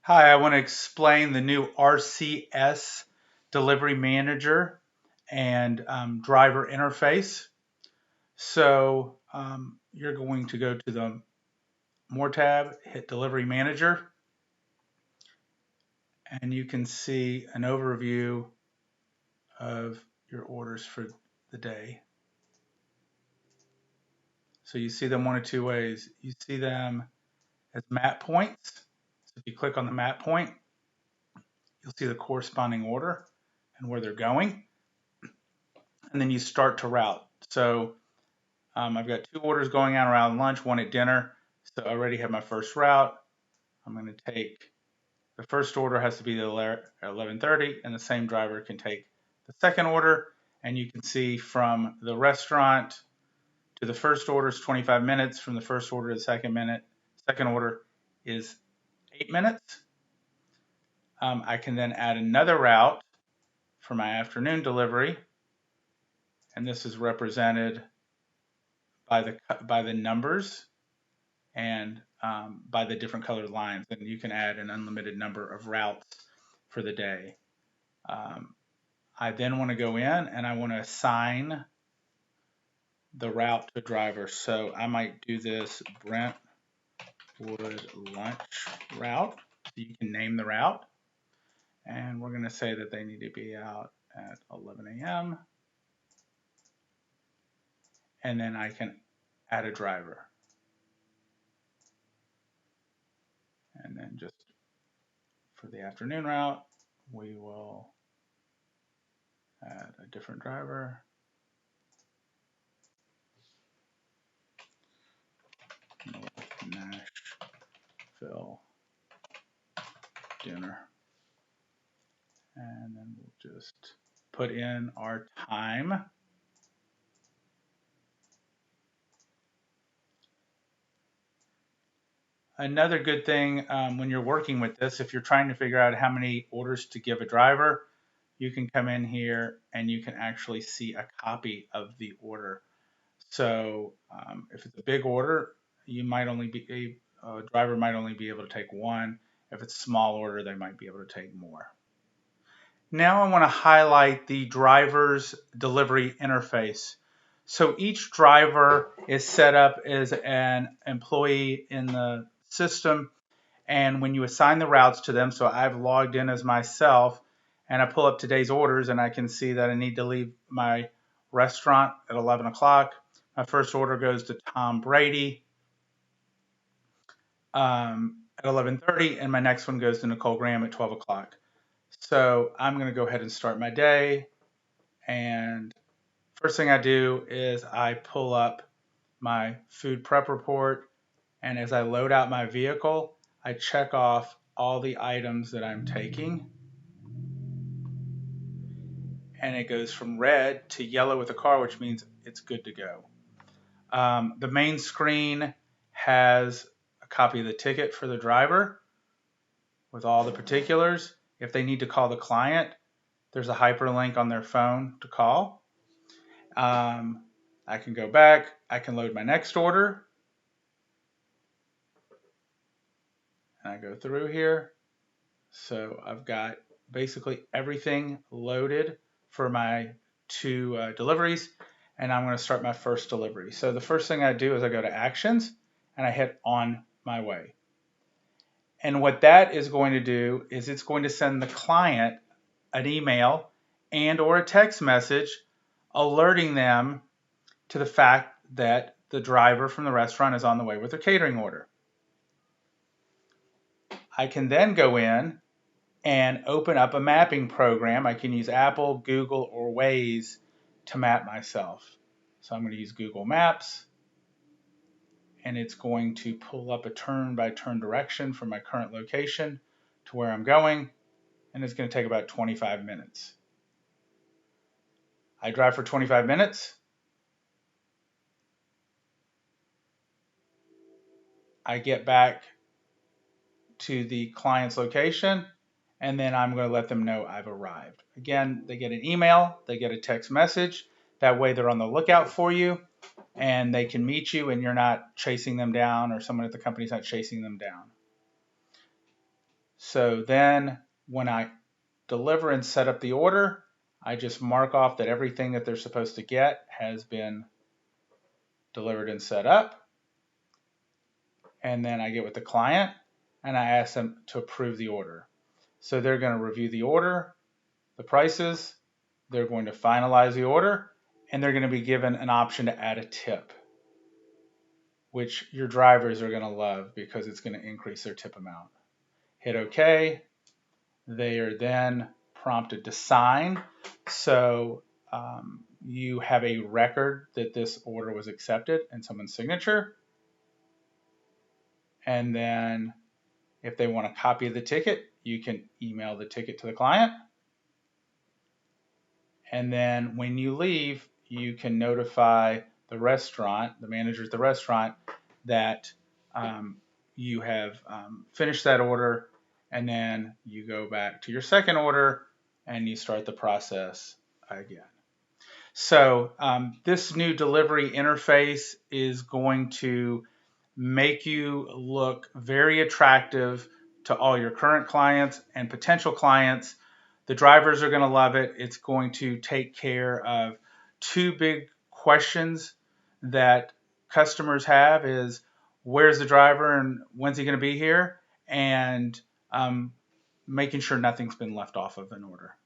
Hi, I want to explain the new RCS Delivery Manager and driver interface. You're going to go to the More tab, hit Delivery Manager, and you can see an overview of your orders for the day. So you see them one of two ways. You see them as map points. So if you click on the map point, you'll see the corresponding order and where they're going. And then you start to route. I've got two orders going out around lunch, one at dinner. So I already have my first route. I'm going to take the first order has to be the 11:30, and the same driver can take the second order. And you can see from the restaurant to the first order is 25 minutes. From the first order to the second order is 8 minutes. I can then add another route for my afternoon delivery, and this is represented by the numbers and by the different colored lines. And you can add an unlimited number of routes for the day. I then want to go in and I want to assign the route to a driver. So I might do this Brentwood lunch route. So you can name the route. And we're going to say that they need to be out at 11 a.m. And then I can add a driver. And then just for the afternoon route, we will add a different driver. North Nashville dinner. And then we'll just put in our time. Another good thing when you're working with this, if you're trying to figure out how many orders to give a driver, you can come in here and you can actually see a copy of the order. So if it's a big order, you might only be a driver might only be able to take one. If it's a small order, they might be able to take more. Now I want to highlight the driver's delivery interface. So each driver is set up as an employee in the system, and when you assign the routes to them, so I've logged in as myself, and I pull up today's orders, and I can see that I need to leave my restaurant at 11 o'clock. My first order goes to Tom Brady at 11:30, and my next one goes to Nicole Graham at 12 o'clock. So I'm going to go ahead and start my day. And first thing I do is I pull up my food prep report. And as I load out my vehicle, I check off all the items that I'm taking. And it goes from red to yellow with the car, which means it's good to go. The main screen has a copy of the ticket for the driver with all the particulars. If they need to call the client, there's a hyperlink on their phone to call. I can go back. I can load my next order. And I go through here. So I've got basically everything loaded for my two deliveries. And I'm going to start my first delivery. So the first thing I do is I go to Actions and I hit On My Way. And what that is going to do is it's going to send the client an email and or a text message alerting them to the fact that the driver from the restaurant is on the way with their catering order. I can then go in and open up a mapping program. I can use Apple, Google, or Waze to map myself. So I'm going to use Google Maps, and it's going to pull up a turn-by-turn direction from my current location to where I'm going, and it's going to take about 25 minutes. I drive for 25 minutes. I get back to the client's location, and then I'm going to let them know I've arrived. Again, they get an email, they get a text message. That way they're on the lookout for you, and they can meet you, and you're not chasing them down, or someone at the company's not chasing them down. So then when I deliver and set up the order, I just mark off that everything that they're supposed to get has been delivered and set up. And then I get with the client and I ask them to approve the order. So they're going to review the order, the prices, they're going to finalize the order, and they're going to be given an option to add a tip, which your drivers are going to love because it's going to increase their tip amount. Hit OK. They are then prompted to sign. So you have a record that this order was accepted and someone's signature. And then if they want a copy of the ticket, you can email the ticket to the client. And then when you leave, you can notify the restaurant, the manager at the restaurant, that you have finished that order, and then you go back to your second order and you start the process again. So this new delivery interface is going to make you look very attractive to all your current clients and potential clients. The drivers are going to love it. It's going to take care of two big questions that customers have is where's the driver and when's he going to be here, and making sure nothing's been left off of an order.